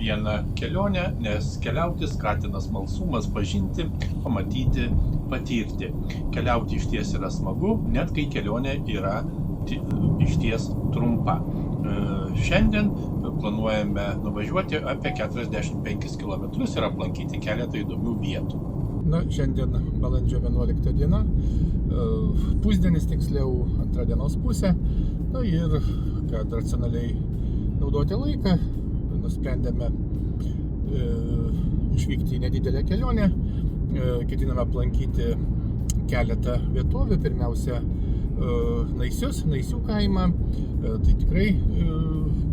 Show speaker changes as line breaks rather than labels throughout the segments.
vieną kelionę, nes keliauti skatina smalsumas pažinti, pamatyti, patirti. Keliauti išties yra smagu, net kai kelionė yra išties trumpa. Šiandien planuojame nuvažiuoti apie 45 km ir aplankyti keletą įdomių vietų.
Šiandien balandžio 11 diena, pusdienis tiksliau, antra dienos pusė. Ir kad racionaliai naudoti laiką, nusprendėme išvykti į nedidelę kelionę. Ketiname aplankyti keletą vietovių. Pirmiausia, Naisių kaimą. Tai tikrai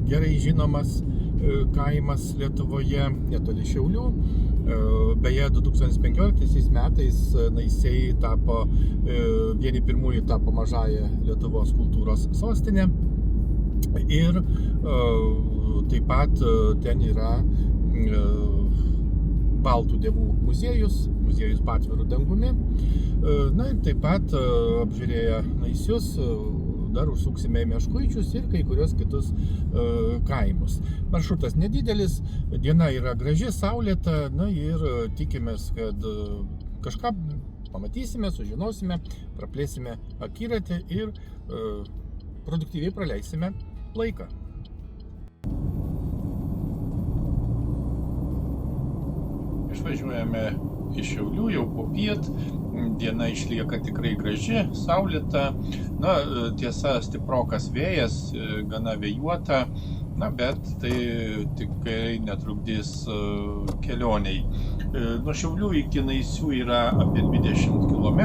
gerai žinomas kaimas Lietuvoje, netoli Šiaulių. Beje, 2015 metais Naisiai tapo, vieni pirmųjų tapo mažąją Lietuvos kultūros sostinę. Ir taip pat ten yra Baltų dievų muziejus po atviru dangumi. Ir taip pat apžiūrėję Naisius, dar užsuksime į Meškuičius ir kai kurios kitus kaimus. Maršrutas nedidelis, diena yra graži, saulėta, ir tikimės, kad kažką pamatysime, sužinosime, praplėsime akiratį ir produktyviai praleisime laiką.
Išvažiuojame iš Šiaulių jau popiet, diena išlieka tikrai graži, saulėta, tiesa stiprokas vėjas, gana vėjuota, bet tai tikrai netrukdys kelioniai. Nuo Šiaulių iki Naisių yra apie 20 km,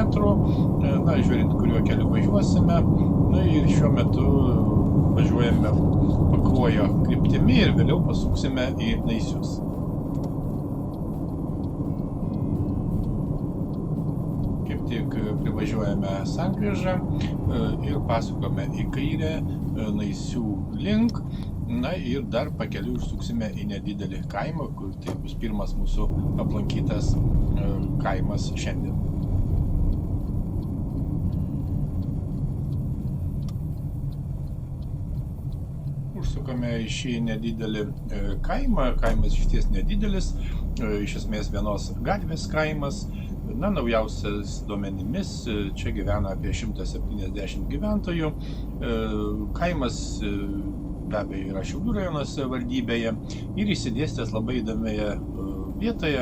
žiūrint, kuriuo keliu važiuosime, ir šiuo metu važiuojame Pakruojo kryptimi ir vėliau pasuksime į Naisius. Tik privažiuojame sankryžą ir pasukame į kairę Naisių link, ir dar pakeliui užsuksime į nedidelį kaimą, kur tai bus pirmas mūsų aplankytas kaimas šiandien. Užsukame į šį nedidelį kaimą, kaimas išties nedidelis, iš esmės vienos gatvės kaimas. Naujausiais duomenimis čia gyvena apie 170 gyventojų. Kaimas be abejo yra Šiaulių rajono savivaldybėje ir išsidėstęs labai įdomioje vietoje,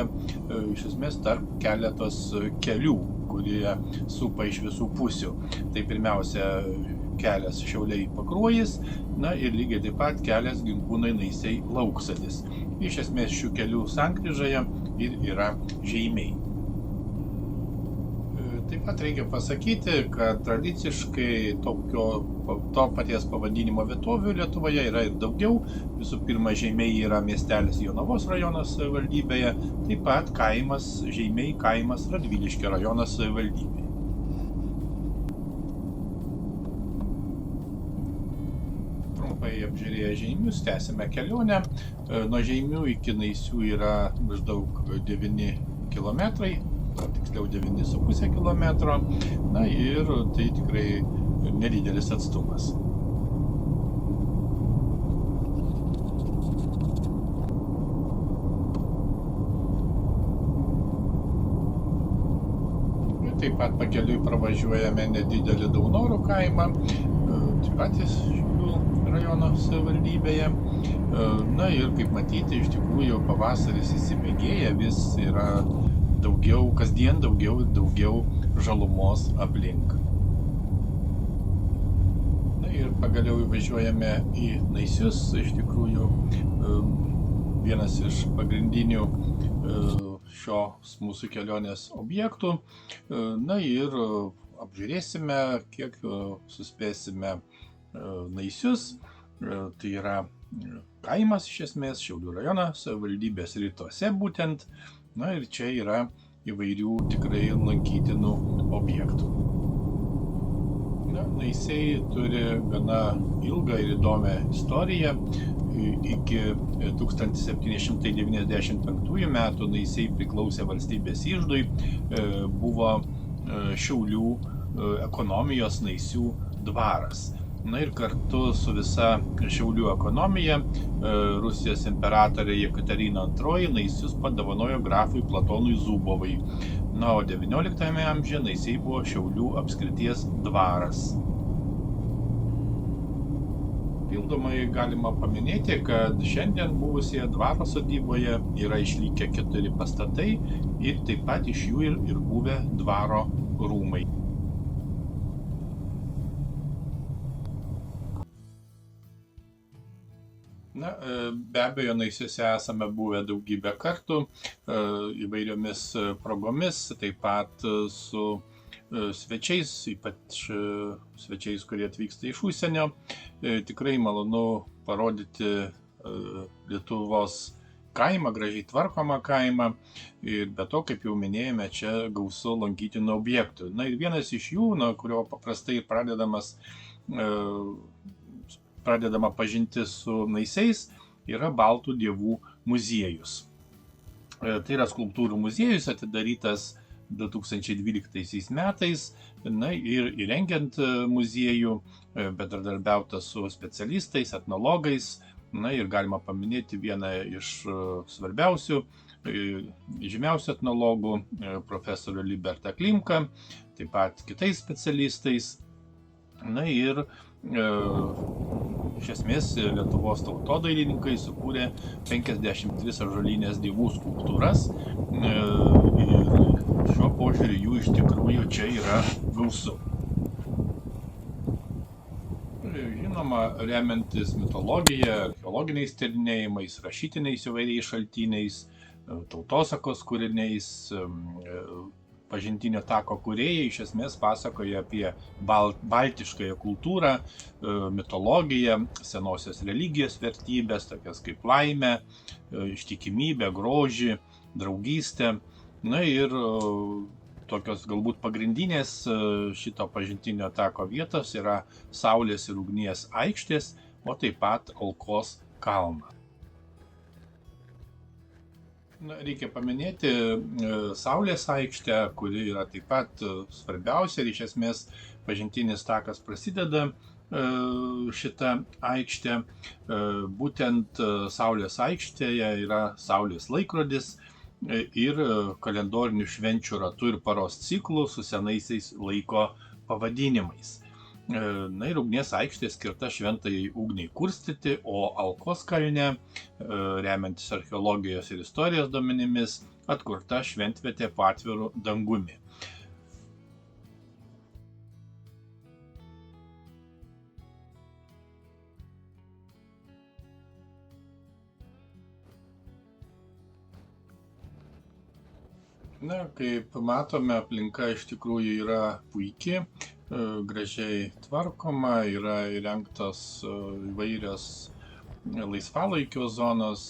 iš esmės tarp keletos kelių, kurie supa iš visų pusių. Tai pirmiausia kelias Šiauliai Pakruojis, ir lygiai taip pat kelias Ginkūnai Naisiai Lauksalis. Iš esmės šių kelių sankryžoje ir yra žeimiai. Taip pat reikia pasakyti, kad tradiciškai to paties pavadinimo vietovių Lietuvoje yra ir daugiau. Visų pirma, Žeimiai yra miestelis Jonavos rajono savivaldybėje, taip pat Žeimiai kaimas Radviliškio rajono savivaldybėje. Trumpai apžiūrėję Žeimius, tęsime kelionę. Nuo Žeimių iki Naisių yra maždaug 9 km. Tiksliau 9,5 km, ir tai tikrai nedidelis atstumas. Taip pat pakeliui pravažiuojame nedidelį Daunoro kaimą, taip pat Šiaulių rajono savivaldybėje. Ir kaip matyti, iš tikrųjų pavasaris įsibėgėja, vis yra kasdien daugiau žalumos aplink. Ir pagaliau įvažiuojame į Naisius, iš tikrųjų vienas iš pagrindinių šios mūsų kelionės objektų. Ir apžiūrėsime, kiek suspėsime Naisius. Tai yra kaimas iš esmės Šiaulių rajono savivaldybės rytuose būtent. Ir čia yra įvairių tikrai lankytinų objektų. Naisiai turi gana ilgą ir įdomią istoriją. Iki 1795 metų Naisiai priklausė valstybės iždui, buvo Šiaulių ekonomijos Naisių dvaras. Na ir kartu su visa Šiaulių ekonomija Rusijos imperatorė Jekaterina II Naisius padovanojo grafui Platonui Zubovai. Na, o XIX amžiuje Naisiai buvo Šiaulių apskrities dvaras. Pildomai galima paminėti, kad šiandien buvusioje dvaro sodyboje yra išlikę 4 pastatai ir taip pat iš jų ir buvę dvaro rūmai. Na, be abejo, Naisiuose esame buvę daugybę kartų įvairiomis progomis, taip pat su svečiais, ypač svečiais, kurie atvyksta iš užsienio. Tikrai malonu parodyti Lietuvos kaimą, gražiai tvarkomą kaimą. Ir be to, kaip jau minėjome, čia gausu lankytinų objektų. Na ir vienas iš jų, nuo kurio paprastai pradedama pažinti su Naisiais, yra Baltų dievų muziejus. Tai yra skulptūrų muziejus, atidarytas 2012 metais. Na ir įrengiant muziejų, bendradarbiauta su specialistais, etnologais. Na ir galima paminėti vieną iš svarbiausių, žymiausių etnologų, profesorių Libertą Klimką, taip pat kitais specialistais. Na ir iš esmės Lietuvos tautodailininkai sukūrė 53 ąžuolinės dievų skulptūras. Ir šiuo požiūriu jų iš tikrųjų čia yra gausu. Žinoma, remiantis mitologija, archeologiniais tyrinėjimais, rašytiniais įvairiais šaltiniais, tautosakos kūriniais, pažintinio tako kūrėjai iš esmės pasakoja apie baltiškąją kultūrą, mitologiją, senosios religijos vertybės, tokias kaip laimę, ištikimybę, grožį, draugystę. Na ir tokios galbūt pagrindinės šito pažintinio tako vietos yra Saulės ir ugnies aikštės, o taip pat Alkos kalną. Reikia paminėti Saulės aikštę, kuri yra taip pat svarbiausia ir iš esmės pažintinis takas prasideda šitą aikštę. Būtent Saulės aikštėje yra Saulės laikrodis ir kalendorinių švenčių ratų ir paros ciklų su senaisiais laiko pavadinimais. Na ir ugnies aikštė skirta šventajai ugniai kurstyti, o Alkos kalne, remiantis archeologijos ir istorijos duomenimis, atkurta šventvietė po atviru dangumi. Na, kaip matome, aplinka iš tikrųjų yra puikiai, gražiai tvarkoma, yra įrengtos įvairios laisvalaikio zonos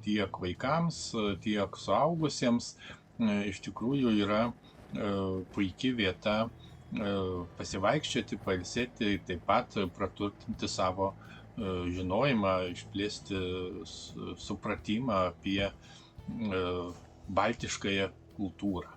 tiek vaikams, tiek suaugusiems. Iš tikrųjų yra puikiai vieta pasivaikščioti, pailsėti, taip pat praturtinti savo žinojimą, išplėsti supratimą apie baltiškąją kultūrą.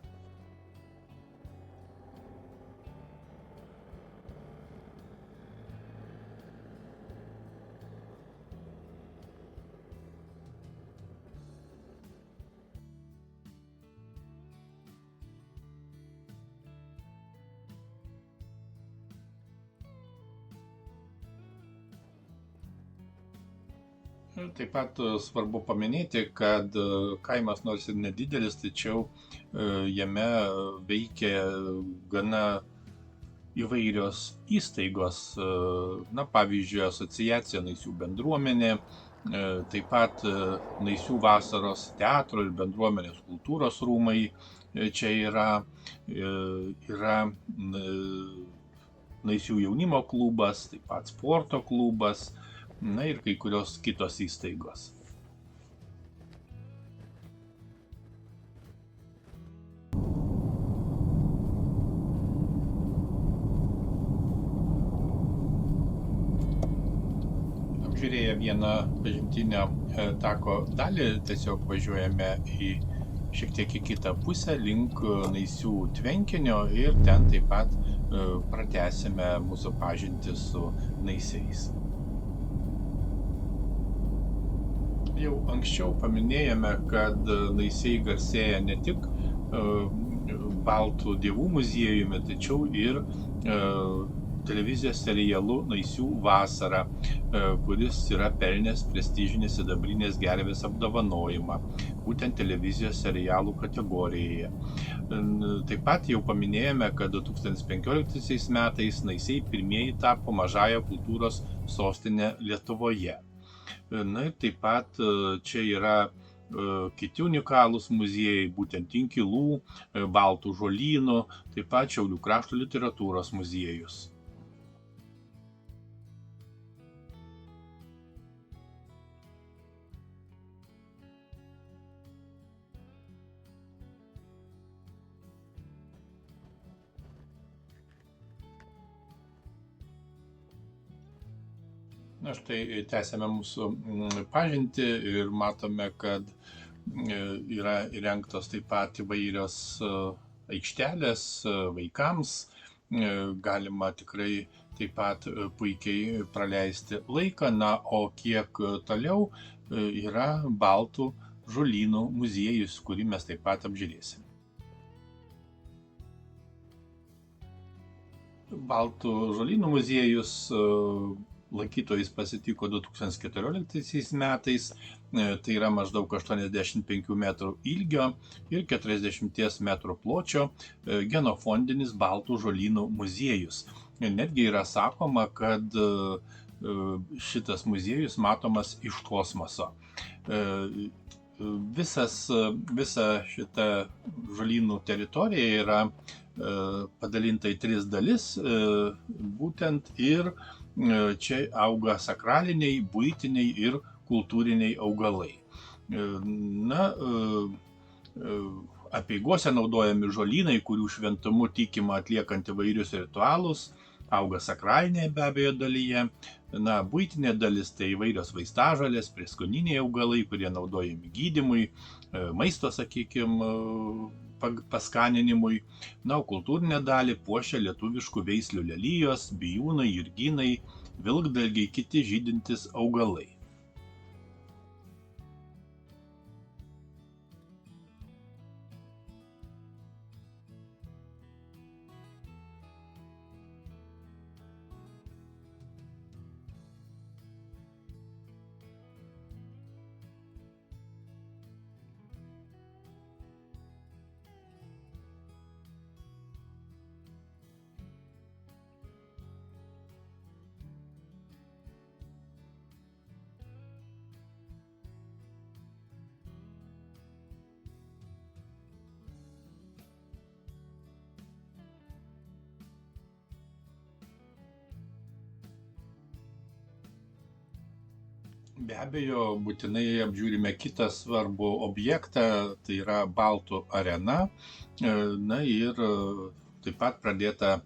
Taip pat svarbu paminėti, kad kaimas nors ir nedidelis, tačiau jame veikia gana įvairios įstaigos. Na, pavyzdžiui, asociacija Naisių bendruomenė, taip pat Naisių vasaros teatro ir bendruomenės kultūros rūmai čia yra Naisių jaunimo klubas, taip pat sporto klubas, na ir kai kurios kitos įstaigos. Apžiūrėję vieną pažintinio tako dalį, tiesiog važiuojame į šiek tiek į kitą pusę, link Naisių tvenkinio ir ten taip pat pratęsime mūsų pažintį su Naisiais. Jau anksčiau paminėjome, kad Naisiai garsėja ne tik baltų dievų muziejumi, tačiau ir televizijos serialu Naisių vasara, kuris yra pelnęs prestižinį sidabrinės gervės apdovanojimą, būtent televizijos serialų kategorijoje. Taip pat jau paminėjome, kad 2015 metais Naisiai pirmieji tapo mažąja kultūros sostinė Lietuvoje. Na ir taip pat čia yra kiti unikalūs muziejai, būtent Inkilų, Baltų žolynų, taip pat Šiaulių krašto literatūros muziejus. Na štai tęsėme mūsų pažintį ir matome, kad yra įrengtos taip pat įvairios aikštelės vaikams. Galima tikrai taip pat puikiai praleisti laiką. Na, o kiek toliau yra Baltų žolynų muziejus, kurį mes taip pat apžiūrėsime. Baltų žolynų muziejus lankytojais pasitiko 2014 metais, tai yra maždaug 85 metrų ilgio ir 40 metrų pločio genofondinis Baltų žolynų muziejus. Netgi yra sakoma, kad šitas muziejus matomas iš kosmoso. Visa šita žolynų teritorija yra padalinta į 3 dalis, būtent ir čia auga sakraliniai, buitiniai ir kultūriniai augalai. Na, apeigose naudojami žolynai, kurių šventumu tikima atliekant įvairius ritualus, auga sakralinėje be abejo dalyje. Na, buitinė dalis tai įvairios vaistažolės, prieskoniniai augalai, kurie naudojami gydymui, maisto, sakykime, paskaninimui. Na, o kultūrinę dalį puošia lietuviškų veislių lelijos, bijūnai, jurginai, vilkdalgiai, kiti žydintys augalai. Be abejo, būtinai apžiūrime kitą svarbų objektą, tai yra Baltų arena. Na ir taip pat pradėta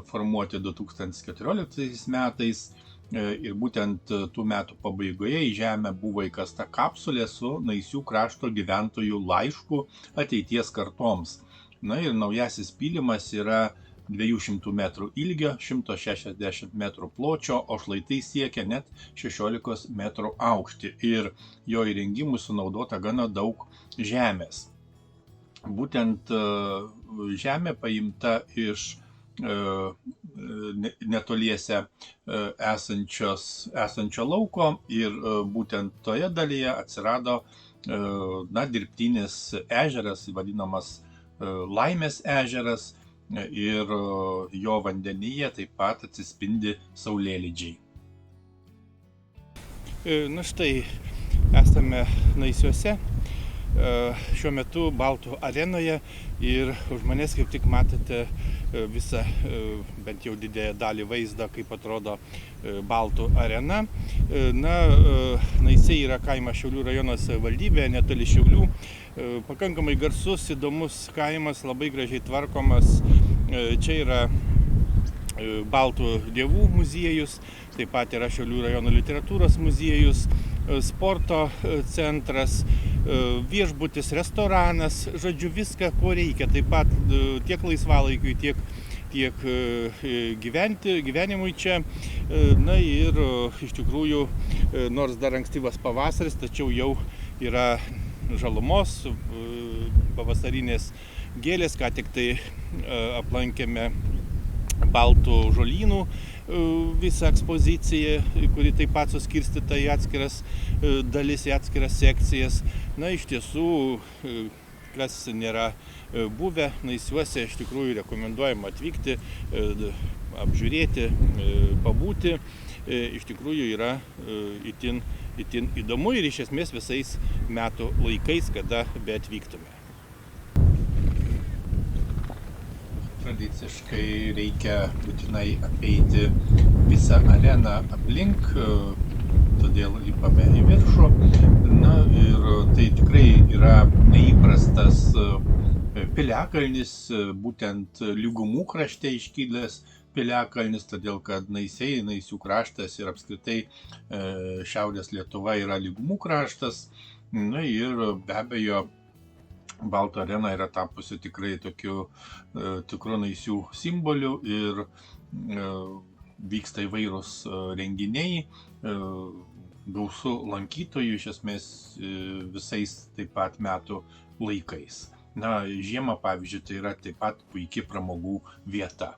formuoti 2014 metais. Ir būtent tų metų pabaigoje į žemę buvo įkasta kapsulė su Naisių krašto gyventojų laišku ateities kartoms. Na ir naujasis pylimas yra 200 metrų ilgio, 160 metrų pločio, o šlaitai siekia net 16 metrų aukštį ir jo įrengimui sunaudota gana daug žemės. Būtent žemė paimta iš netoliese esančio lauko ir būtent toje dalyje atsirado dirbtinis ežeras, vadinamas Laimės ežeras, ir jo vandenyje taip pat atsispindi saulėlydžiai. Na štai, esame Naisiuose, šiuo metu Baltų arenoje ir už manęs kaip tik matote visą, bent jau didėją dalį vaizdą, kaip atrodo Baltų arena. Na, Naisiai yra kaimas Šiaulių rajono savivaldybėje, netoli Šiaulių. Pakankamai garsus, įdomus kaimas, labai gražiai tvarkomas. Čia yra Baltų dievų muziejus, taip pat yra Šiaulių rajono literatūros muziejus,
sporto centras, viešbutis, restoranas, žodžiu, viską, ko reikia. Taip pat tiek laisvalaikiui, tiek gyvenimui čia. Na ir iš tikrųjų, nors dar ankstyvas pavasaris, tačiau jau yra žalumos, pavasarinės gėlės, ką tik tai aplankėme baltų žolynų visą ekspoziciją, kuri taip pat suskirstyta į atskiras dalis, į atskiras sekcijas. Na, iš tiesų, kas nėra buvę Naisiuose, iš tikrųjų rekomenduojama atvykti, apžiūrėti, pabūti. Iš tikrųjų yra itin įdomu ir iš esmės visais metų laikais, kada beatvyktume.
Tradiciškai reikia būtinai apeiti visą areną aplink, todėl lipame į viršų. Na ir tai tikrai yra neįprastas piliakalnis, būtent lygumų krašte iškilęs piliakalnis, todėl kad Naisių kraštas ir apskritai Šiaurės Lietuva yra lygumų kraštas. Na ir be abejo, Baltų arena yra tapusi tikrai tokiu tikru Naisių simboliu ir vyksta įvairūs renginiai, gausu lankytojų iš esmės visais taip pat metų laikais. Na, žiemą, pavyzdžiui, tai yra taip pat puikia pramogų vieta.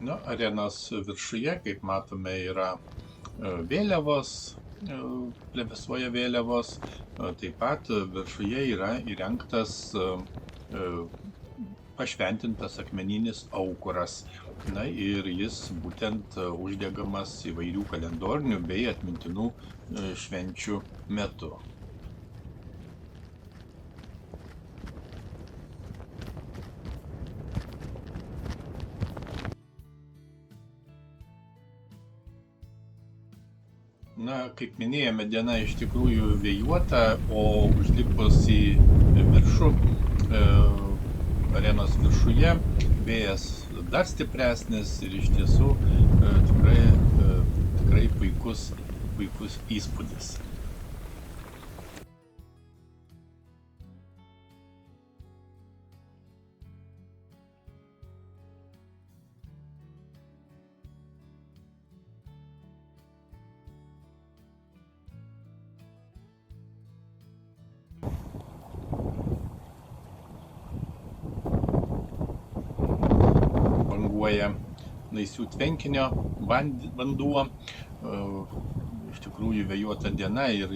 Na, arenos viršuje, kaip matome, yra vėliavos, plevėsuoja vėliavos, taip pat viršuje yra įrengtas pašventintas akmeninis aukuras. Na ir jis būtent uždegamas įvairių kalendorinių bei atmintinų švenčių metu. Na, kaip minėjome, diena iš tikrųjų vėjuota, o užlipus į viršų, arenos viršuje, vėjas dar stipresnis ir iš tiesų tikrai puikus įspūdis. Naisių tvenkinio vanduo, iš tikrųjų vėjuota diena ir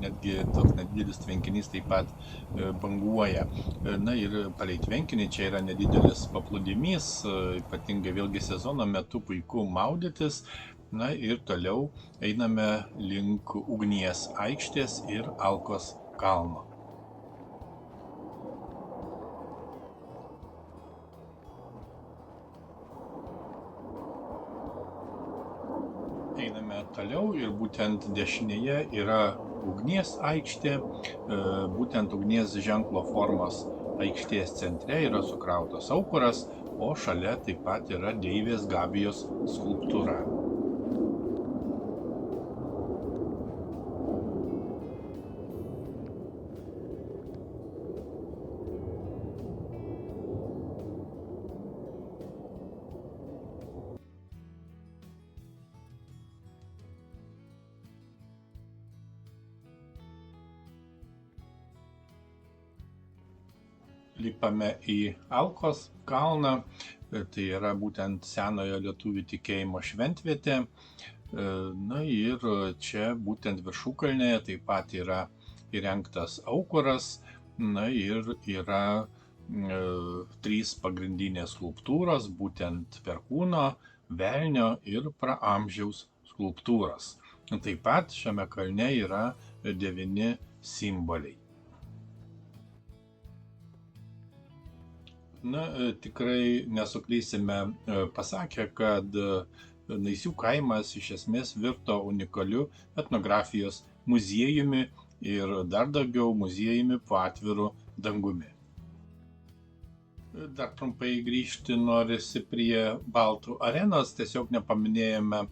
netgi toks nedidelis tvenkinys taip pat banguoja. Na ir palei tvenkinį čia yra nedidelis paplūdimys, ypatingai vėlgi sezono metu puiku maudytis. Na ir toliau einame link Ugnies aikštės ir Alkos kalno. Einame toliau ir būtent dešinėje yra Ugnies aikštė, būtent ugnies ženklo formos aikštės centre yra sukrautas aukuras, o šalia taip pat yra deivės Gabijos skulptūra. Lipame į Alkos kalną, tai yra būtent senojo lietuvių tikėjimo šventvietė. Na ir čia būtent viršukalnėje taip pat yra įrengtas aukuras, na ir yra 3 pagrindinės skulptūros, būtent Perkūno, Velnio ir Praamžiaus skulptūros. Taip pat šiame kalne yra 9 simboliai. Tikrai nesuklysime pasakę, kad Naisių kaimas iš esmės virto unikaliu etnografijos muziejumi ir dar daugiau muziejumi po atviru dangumi. Dar trumpai grįžti norisi prie Baltų arenos, tiesiog nepaminėjome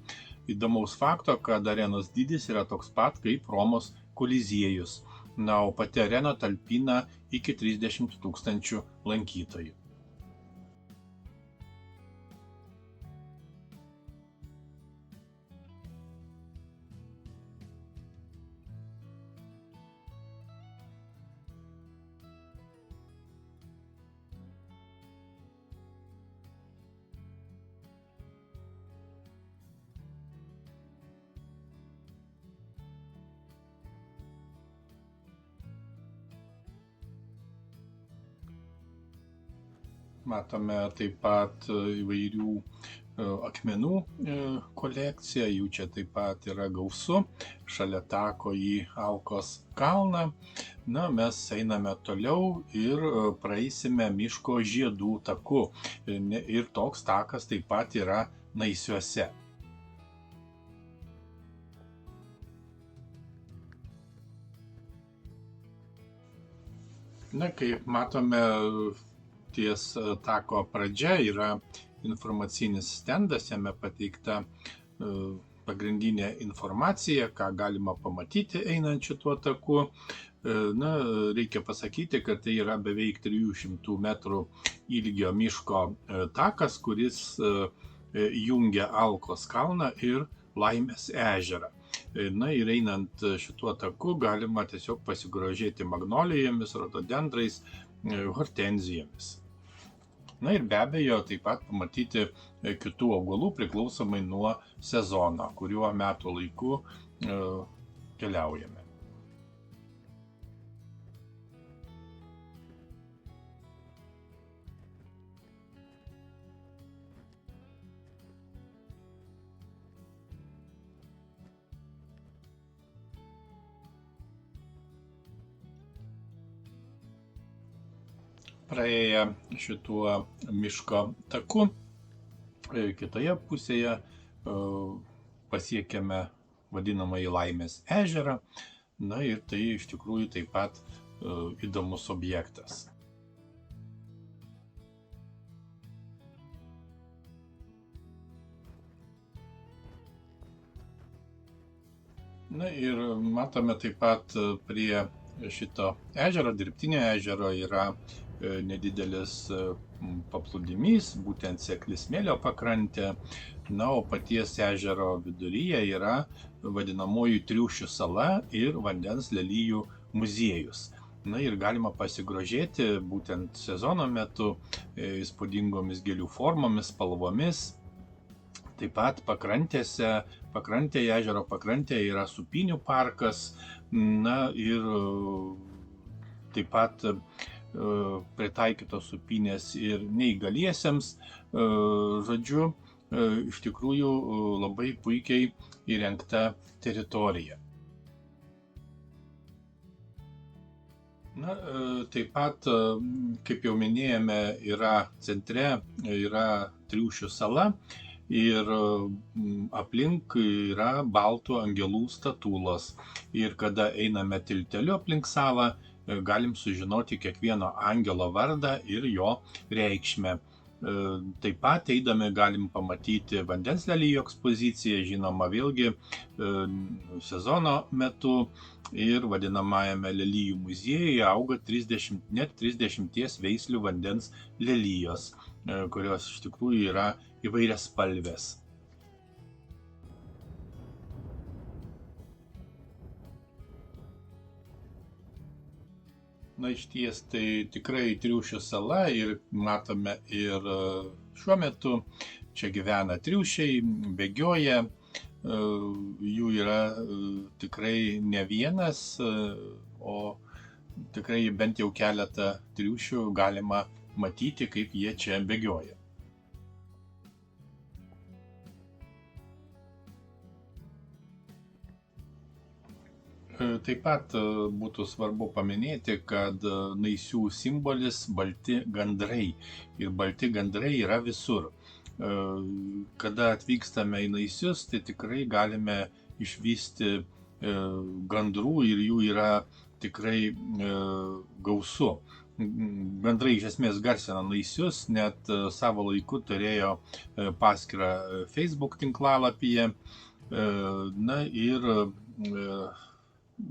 įdomaus fakto, kad arenos dydis yra toks pat kaip Romos koliziejus, o pati arena talpina iki 30 000 lankytojų. Matome taip pat įvairių akmenų kolekciją, jų čia taip pat yra gausu, šalia tako į Alkos kalną. Mes einame toliau ir praeisime miško žiedų taku. Ir toks takas taip pat yra Naisiuose. Kaip matome, ties tako pradžia yra informacinis stendas, jame pateikta pagrindinė informacija, ką galima pamatyti einant šituo taku. Reikia pasakyti, kad tai yra beveik 300 metrų ilgio miško takas, kuris jungia Alkos kalną ir Laimės ežerą. Ir einant šituo taku galima tiesiog pasigrožėti magnolijomis, rododendrais, hortenzijomis. Ir be abejo taip pat pamatyti kitų augalų priklausomai nuo sezono, kuriuo metų laiku keliaujame. Praėję šituo miško taku, kitoje pusėje pasiekėme vadinamąjį Laimės ežerą. Ir tai iš tikrųjų taip pat įdomus objektas. Ir matome taip pat prie šito ežero, dirbtinio ežero, yra nedidelis paplūdimys, būtent sekli smėlio pakrantė, o paties ežero viduryje yra vadinamoji Triušių sala ir vandens lelijų muziejus. Ir galima pasigrožėti būtent sezono metu įspūdingomis gėlių formomis, spalvomis. Taip pat pakrantėje, ežero pakrantėje yra Supinių parkas, ir taip pat pritaikytos supynės ir neįgaliesiems. Žodžiu, iš tikrųjų labai puikiai įrengta teritorija. Taip pat, kaip jau minėjome, centre yra Triušių sala ir aplink yra baltų angelų statulos. Ir kada einame tilteliu aplink salą, galim sužinoti kiekvieno angelo vardą ir jo reikšmę. Taip pat eidami galim pamatyti vandens lelijų ekspoziciją, žinoma vėlgi sezono metu, ir vadinamajame lelijų muziejuje auga net 30 veislių vandens lelijos, kurios iš tikrųjų yra įvairiaspalvės. Išties tai tikrai Triušių sala ir matome ir šiuo metu čia gyvena triušiai, bėgioja, jų yra tikrai ne vienas, o tikrai bent jau keletą triušių galima matyti, kaip jie čia bėgioja. Taip pat būtų svarbu paminėti, kad Naisių simbolis balti gandrai. Ir balti gandrai yra visur. Kada atvykstame į Naisius, tai tikrai galime išvysti gandrų ir jų yra tikrai gausu. Gandrai iš esmės garsina Naisius, net savo laiku turėjo paskyrą Facebook tinklalapyje. Na ir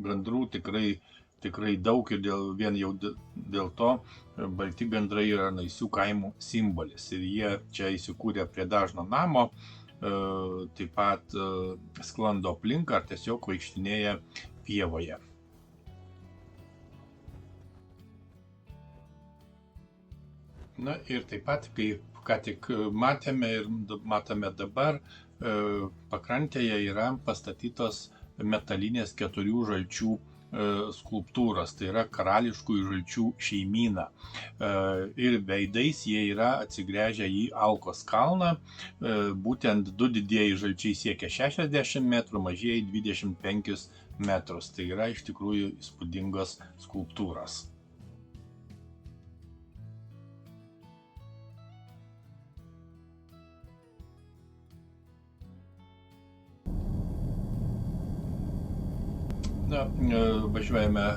gandrų tikrai daug ir vien jau dėl to balti gandrai yra Naisių kaimų simbolis. Ir jie čia įsikūrė prie dažno namo, taip pat sklando aplink ar tiesiog vaikštinėja pievoje. Na ir taip pat, kaip ką tik matėme ir matome dabar, pakrantėje yra pastatytos metalinės 4 žalčių skulptūros, tai yra karališkųjų žalčių šeimyna. Ir veidais jie yra atsigręžę į Alkos kalną, būtent 2 didieji žalčiai siekia 60 metrų, mažieji 25 metrus. Tai yra iš tikrųjų įspūdingos skulptūros. Na, važiuojame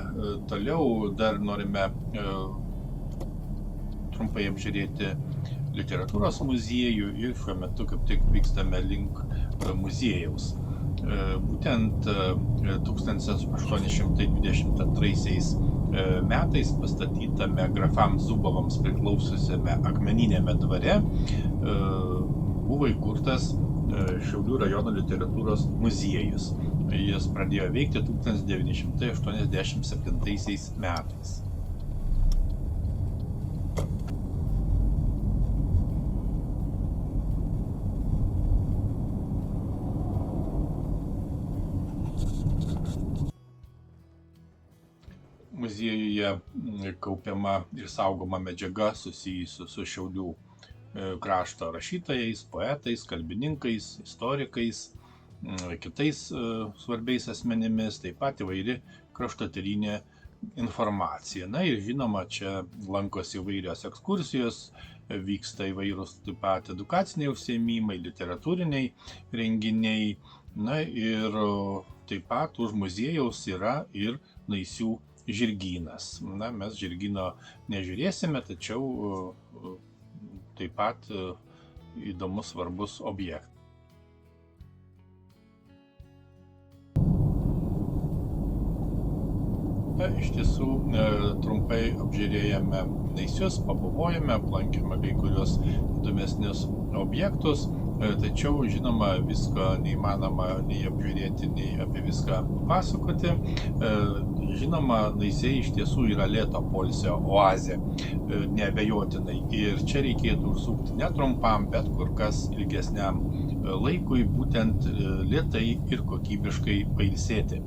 toliau, dar norime trumpai apžiūrėti literatūros muziejų ir šiuo metu kaip tik vykstame link muziejaus. Būtent 1822 metais pastatytame grafams Zubovams priklausiusiame akmeniniame dvare buvo įkurtas Šiaulių rajono literatūros muziejus. Jis pradėjo veikti 1987 metais. Muziejuje kaupiama ir saugoma medžiaga susijusi su Šiaulių krašto rašytojais, poetais, kalbininkais, istorikais, kitais svarbiais asmenimis, taip pat įvairi kraštotyrinė informacija. Na ir žinoma, čia lankosi įvairios ekskursijos, vyksta įvairūs taip pat edukaciniai užsiėmimai, literatūriniai renginiai. Na ir taip pat už muziejaus yra ir Naisių žirgynas. Na, mes žirgyno nežiūrėsime, tačiau taip pat įdomus, svarbus objektas. Na, iš tiesų, trumpai apžiūrėjome Naisius, pabuvojame, aplankėme kai kurios įdomesnius objektus, tačiau, žinoma, visko neįmanoma nei apžiūrėti, nei apie viską pasakoti. Žinoma, Naisiai iš tiesų yra lėto poilsio oazė, neabejotinai. Ir čia reikėtų užsukti ne trumpam, bet kur kas ilgesniam laikui, būtent lėtai ir kokybiškai pailsėti.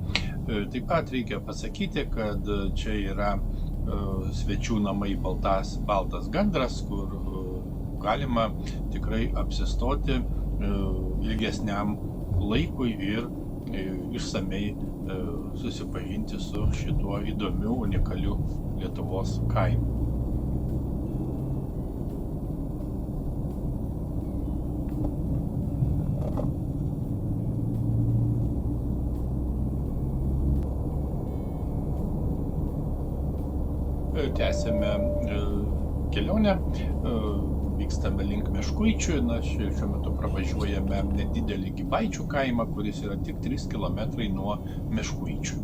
Taip pat reikia pasakyti, kad čia yra svečių namai Baltas gandras, kur galima tikrai apsistoti ilgesniam laikui ir išsamei susipažinti su šituo įdomiu, unikaliu Lietuvos kaimu. Tęsėme kelionę, vykstame link Meškuičių. Na, šiuo metu pravažiuojame nedidelį Gibaičių kaimą, kuris yra tik 3 km nuo Meškuičių.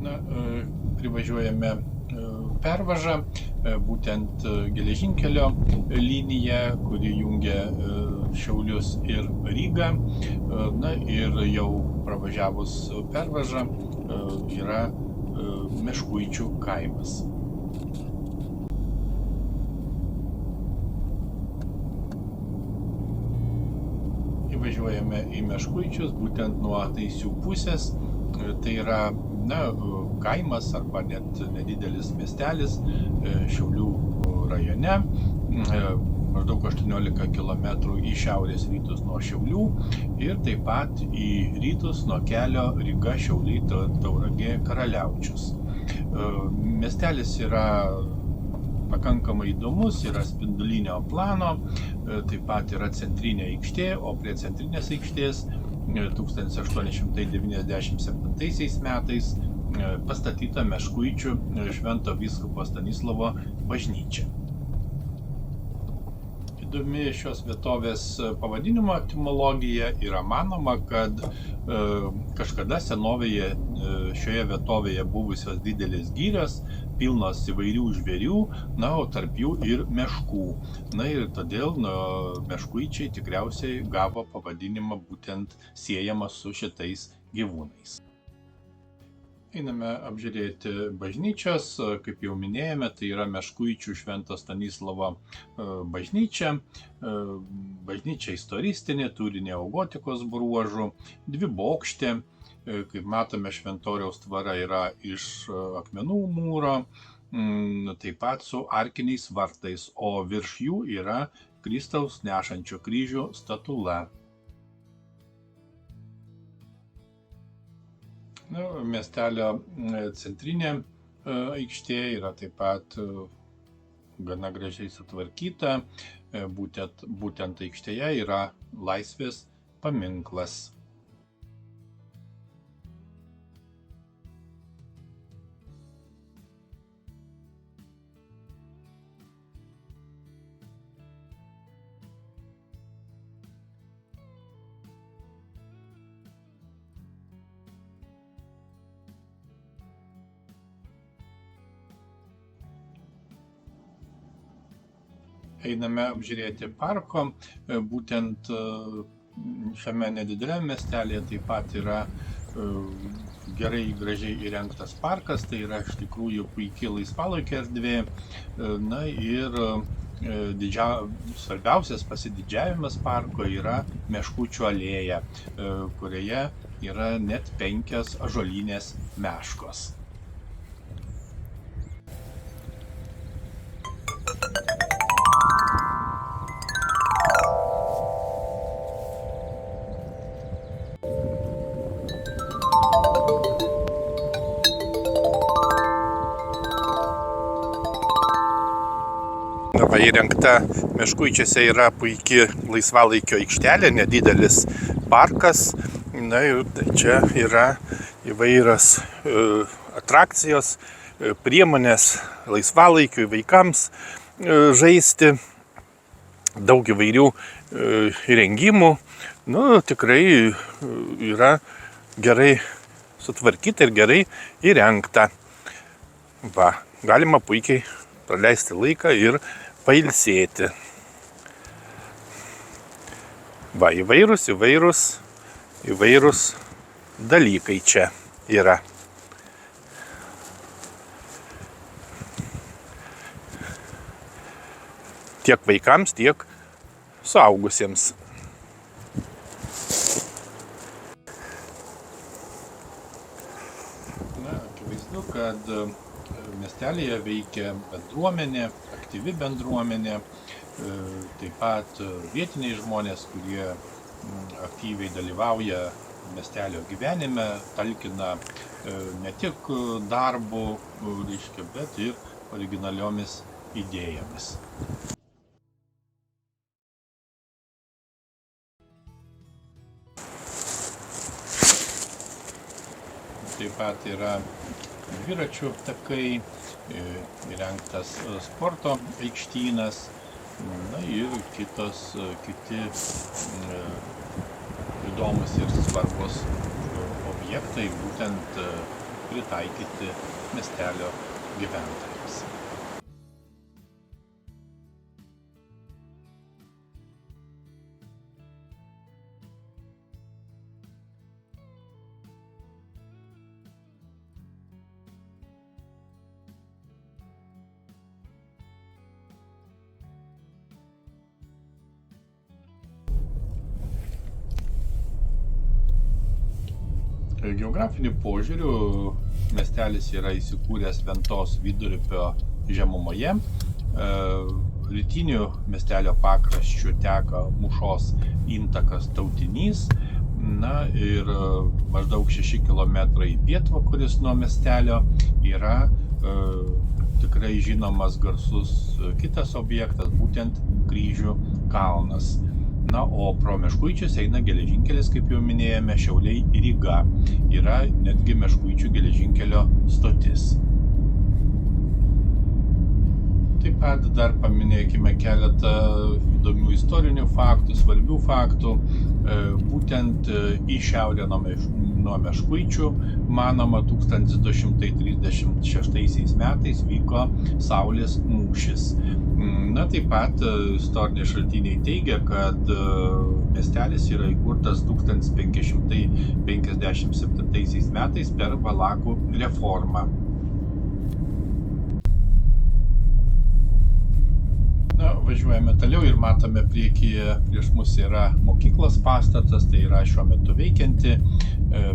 Na, privažiuojame pervažą, būtent geležinkelio liniją, kuri jungia Šiaulius ir Rygą. Na ir jau pravažiavus pervažą yra Meškuičių kaimas. Įvažiuojame į Meškuičius būtent nuo Naisių pusės. Tai yra kaimas arba net nedidelis miestelis Šiaulių rajone. maždaug 18 km į šiaurės rytus nuo Šiaulių ir taip pat į rytus nuo kelio Ryga-Šiauliai-Tauragė-Karaliaučius. Miestelis yra pakankamai įdomus, yra spindulinio plano, taip pat yra centrinė aikštė, o prie centrinės aikštės 1897 metais pastatyta Meškuičių Švento vyskupo Stanislovo bažnyčia. Įdomi šios vietovės pavadinimo etimologija, yra manoma, kad kažkada senovėje šioje vietovėje buvusios didelės girios pilnos įvairių žvėrių, o tarp jų ir meškų. Ir todėl Meškuičiai tikriausiai gavo pavadinimą būtent siejamą su šitais gyvūnais. Einame apžiūrėti bažnyčios, kaip jau minėjome, tai yra Meškuičių Švento Stanislovo bažnyčia. Bažnyčia istoristinė, turi neogotikos bruožų, dvibokštė. Kaip matome, šventoriaus tvara yra iš akmenų mūro, taip pat su arkiniais vartais, o virš jų yra Kristaus nešančio kryžių statula. Miestelio centrinė aikštė yra taip pat gana gražiai sutvarkyta. Būtent aikštėje yra Laisvės paminklas. Einame apžiūrėti parko, būtent šiame nedideliame miestelėje taip pat yra gerai, gražiai įrengtas parkas, tai yra iš tikrųjų puikiai laisvalaikio erdvė. Ir svarbiausias pasididžiavimas parko yra Meškučių alėja, kurioje yra net 5 ąžuolinės meškos. Įrengta Meškuičiuose yra puikiai laisvalaikio aikštelė, nedidelis parkas. Ir čia yra įvairios atrakcijos, priemonės laisvalaikiui, vaikams žaisti, daug įvairių įrengimų. Tikrai yra gerai sutvarkyta ir gerai įrengta. Galima puikiai praleisti laiką ir pailsėti. Įvairūs dalykai čia yra. Tiek vaikams, tiek suaugusiems. Akivaizdu, kad miestelėje veikia bendruomenė, aktyvi bendruomenė, taip pat vietiniai žmonės, kurie aktyviai dalyvauja miestelio gyvenime, talkina ne tik darbu, bet ir originaliomis idėjomis. Taip pat yra dviračių takai, įrengtas sporto aikštynas, ir kiti įdomus ir svarbus objektai, būtent pritaikyti miestelio gyventojams. Geografiniu požiūriu miestelis yra įsikūręs Ventos vidurupio žemumoje. rytiniu miestelio pakraščiu teka Mūšos intakas Tautinys. Na ir maždaug 6 km į pietvakarius nuo miestelio yra tikrai žinomas garsus kitas objektas, būtent Kryžių kalnas. Na, o pro Meškuičius eina geležinkelis, kaip jau minėjome, Šiauliai - Ryga. Yra netgi Meškuičių geležinkelio stotis. Taip pat dar paminėkime keletą įdomių istorinių faktų, svarbių faktų. Būtent į šiaurę nuo Meškuičių, manoma, 1236 metais vyko Saulės mūšis. Na, taip pat istoriniai šaltiniai teigia, kad miestelis yra įkurtas 1557 metais per Valakų reformą. Na, važiuojame toliau ir matome priekyje prieš mus yra mokyklos pastatas, tai yra šiuo metu veikianti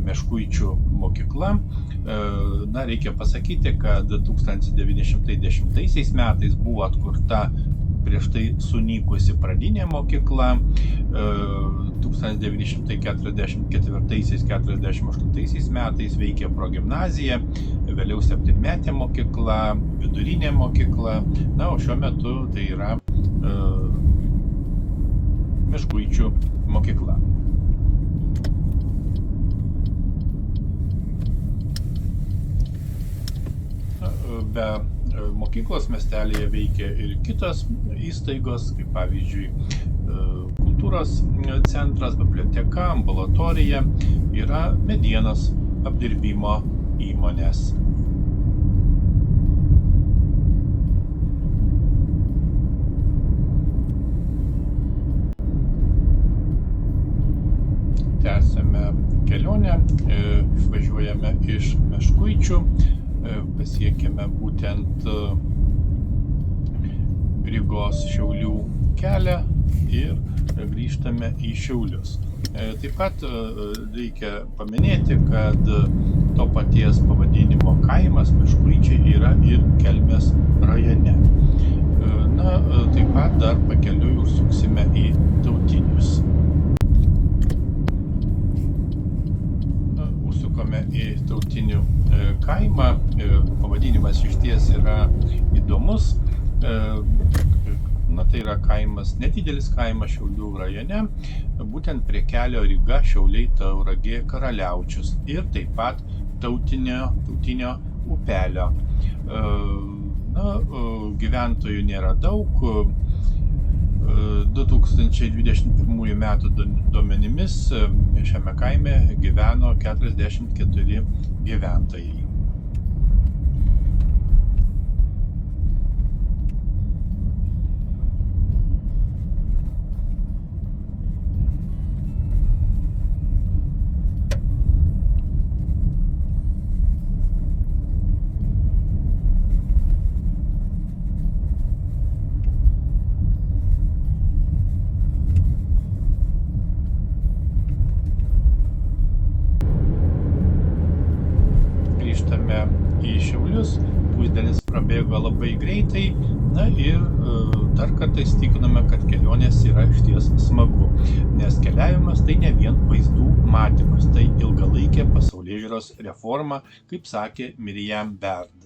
Meškuičių mokykla. Na, reikia pasakyti, kad 1910 metais buvo atkurta prieš tai sunykusi pradinė mokykla. 1944-48 metais veikė progimnazija, vėliau 7-metė mokykla, vidurinė mokykla. Na, o šiuo metu tai yra Meškuičių mokykla. Be mokyklos miestelėje veikia ir kitos įstaigos, kaip pavyzdžiui kultūros centras, biblioteka, ambulatorija, yra medienos apdirbimo įmonės. Tęsime kelionę, išvažiuojame iš Meškuičių, pasiekėme būtent Rygos Šiaulių kelią ir grįžtame į Šiaulius. Taip pat reikia paminėti, kad to paties pavadinimo kaimas Meškuičiai yra ir Kelmės rajone. Na, taip pat dar pakeliui užsuksime į Tautinius. Užsukome į Tautinių kaimą. Pavadinimas išties yra įdomus. Na, tai yra kaimas, nedidelis kaimas Šiaulių rajone, būtent prie kelio Ryga, Šiauliai, Tauragė, Karaliaučius ir taip pat Tautinio upelio. Na, gyventojų nėra daug. 2021 metų duomenimis šiame kaime gyveno 44 gyventojai. Grįžtame į Šiaulius, pusdienis prabėgo labai greitai, na ir dar kartą įsitikinome, kad kelionės yra išties smagu, nes keliavimas tai ne vien vaizdų matymas, tai ilgalaikė pasaulėžiūros reforma, kaip sakė Miriam Bern.